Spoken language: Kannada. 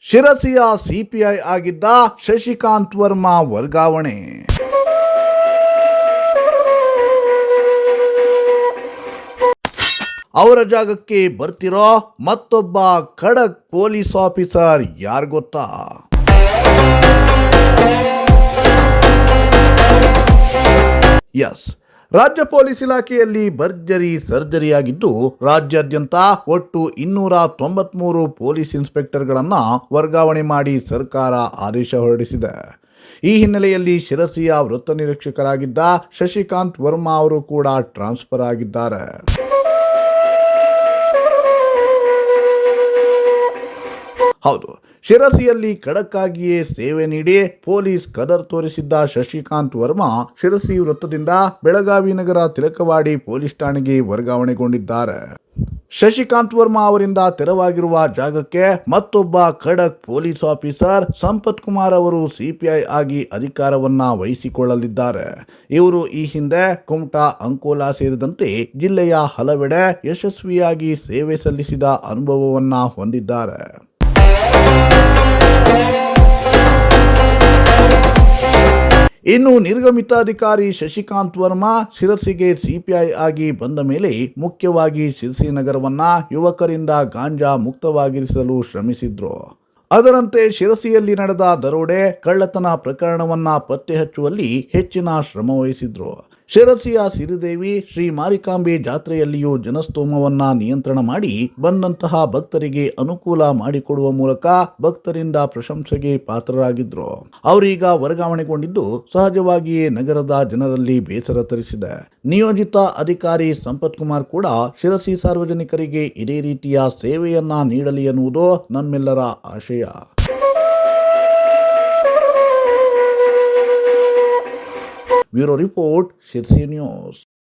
ಶಿರಸಿಯ ಸಿಪಿಐ ಆಗಿದ್ದ ಶಶಿಕಾಂತ್ ವರ್ಮಾ ವರ್ಗಾವಣೆ. ಅವರ ಜಾಗಕ್ಕೆ ಬರ್ತಿರೋ ಮತ್ತೊಬ್ಬ ಖಡಕ್ ಪೊಲೀಸ್ ಆಫೀಸರ್ ಯಾರು ಗೊತ್ತಾ? ಎಸ್, ರಾಜ್ಯ ಪೊಲೀಸ್ ಇಲಾಖೆಯಲ್ಲಿ ಭರ್ಜರಿ ಸರ್ಜರಿಯಾಗಿದ್ದು ರಾಜ್ಯಾದ್ಯಂತ ಒಟ್ಟು 293 ಪೊಲೀಸ್ ಇನ್ಸ್ಪೆಕ್ಟರ್ಗಳನ್ನು ವರ್ಗಾವಣೆ ಮಾಡಿ ಸರ್ಕಾರ ಆದೇಶ ಹೊರಡಿಸಿದೆ. ಈ ಹಿನ್ನೆಲೆಯಲ್ಲಿ ಶಿರಸಿಯ ವೃತ್ತ ನಿರೀಕ್ಷಕರಾಗಿದ್ದ ಶಶಿಕಾಂತ್ ವರ್ಮಾ ಅವರು ಕೂಡ ಟ್ರಾನ್ಸ್ಫರ್ ಆಗಿದ್ದಾರೆ. ಹೌದು, ಶಿರಸಿಯಲ್ಲಿ ಖಡಕ್ಕಾಗಿಯೇ ಸೇವೆ ನೀಡಿ ಪೊಲೀಸ್ ಕದರ್ ತೋರಿಸಿದ್ದ ಶಶಿಕಾಂತ್ ವರ್ಮಾ ಶಿರಸಿ ವೃತ್ತದಿಂದ ಬೆಳಗಾವಿ ನಗರ ತಿಲಕವಾಡಿ ಪೊಲೀಸ್ ಠಾಣೆಗೆ ವರ್ಗಾವಣೆಗೊಂಡಿದ್ದಾರೆ. ಶಶಿಕಾಂತ್ ವರ್ಮಾ ಅವರಿಂದ ತೆರವಾಗಿರುವ ಜಾಗಕ್ಕೆ ಮತ್ತೊಬ್ಬ ಖಡಕ್ ಪೊಲೀಸ್ ಆಫೀಸರ್ ಸಂಪತ್ ಕುಮಾರ್ ಅವರು ಸಿಪಿಐ ಆಗಿ ಅಧಿಕಾರವನ್ನ ವಹಿಸಿಕೊಳ್ಳಲಿದ್ದಾರೆ. ಇವರು ಈ ಹಿಂದೆ ಕುಮಟಾ, ಅಂಕೋಲಾ ಸೇರಿದಂತೆ ಜಿಲ್ಲೆಯ ಹಲವೆಡೆ ಯಶಸ್ವಿಯಾಗಿ ಸೇವೆ ಸಲ್ಲಿಸಿದ ಅನುಭವವನ್ನ ಹೊಂದಿದ್ದಾರೆ. ಇನ್ನು ನಿರ್ಗಮಿತ ಅಧಿಕಾರಿ ಶಶಿಕಾಂತ್ ವರ್ಮಾ ಶಿರಸಿಗೆ ಸಿಪಿಐ ಆಗಿ ಬಂದ ಮೇಲೆ ಮುಖ್ಯವಾಗಿ ಶಿರಸಿ ನಗರವನ್ನ ಯುವಕರಿಂದ ಗಾಂಜಾ ಮುಕ್ತವಾಗಿರಿಸಲು ಶ್ರಮಿಸಿದ್ರು. ಅದರಂತೆ ಶಿರಸಿಯಲ್ಲಿ ನಡೆದ ದರೋಡೆ, ಕಳ್ಳತನ ಪ್ರಕರಣವನ್ನ ಪತ್ತೆ ಹಚ್ಚುವಲ್ಲಿ ಹೆಚ್ಚಿನ ಶ್ರಮ ವಹಿಸಿದ್ರು. ಶಿರಸಿಯ ಸಿರಿದೇವಿ ಶ್ರೀ ಮಾರಿಕಾಂಬೆ ಜಾತ್ರೆಯಲ್ಲಿಯೂ ಜನಸ್ತೋಮವನ್ನ ನಿಯಂತ್ರಣ ಮಾಡಿ ಬಂದಂತಹ ಭಕ್ತರಿಗೆ ಅನುಕೂಲ ಮಾಡಿಕೊಡುವ ಮೂಲಕ ಭಕ್ತರಿಂದ ಪ್ರಶಂಸೆಗೆ ಪಾತ್ರರಾಗಿದ್ರು. ಅವರೀಗ ವರ್ಗಾವಣೆಗೊಂಡಿದ್ದು ಸಹಜವಾಗಿಯೇ ನಗರದ ಜನರಲ್ಲಿ ಬೇಸರ ತರಿಸಿದೆ. ನಿಯೋಜಿತ ಅಧಿಕಾರಿ ಸಂಪತ್ ಕುಮಾರ್ ಕೂಡ ಶಿರಸಿ ಸಾರ್ವಜನಿಕರಿಗೆ ಇದೇ ರೀತಿಯ ಸೇವೆಯನ್ನ ನೀಡಲಿ ಎನ್ನುವುದು ನಮ್ಮೆಲ್ಲರ ಆಶಯ. Bureau report, Sirsi news.